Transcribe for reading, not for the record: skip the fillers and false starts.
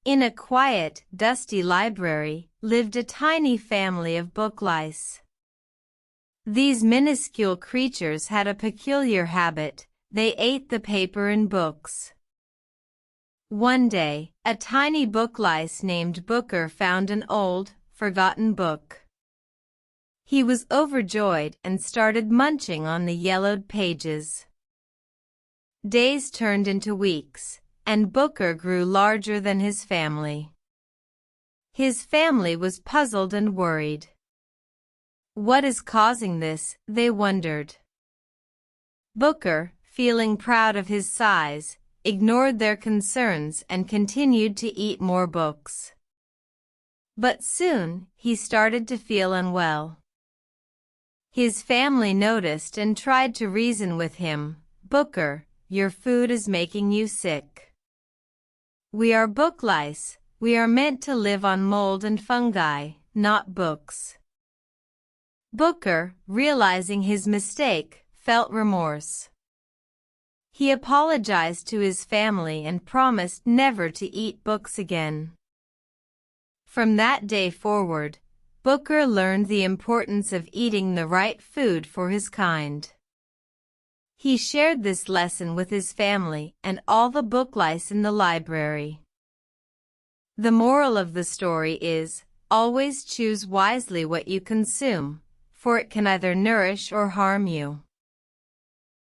In a quiet, dusty library lived a tiny family of booklice. These minuscule creatures had a peculiar habit. They ate the paper in books. One day, a tiny booklice named Booker found an old, forgotten book. He was overjoyed and started munching on the yellowed pages. Days turned into weeks, and Booker grew larger than his family. His family was puzzled and worried. What is causing this, they wondered. Booker, feeling proud of his size, ignored their concerns and continued to eat more books. But soon, he started to feel unwell. His family noticed and tried to reason with him. "Booker, your food is making you sick. We are booklice. We are meant to live on mold and fungi, not books." Booker, realizing his mistake, felt remorse. He apologized to his family and promised never to eat books again. From that day forward, Booker learned the importance of eating the right food for his kind. He shared this lesson with his family and all the booklice in the library. The moral of the story is, always choose wisely what you consume, for it can either nourish or harm you.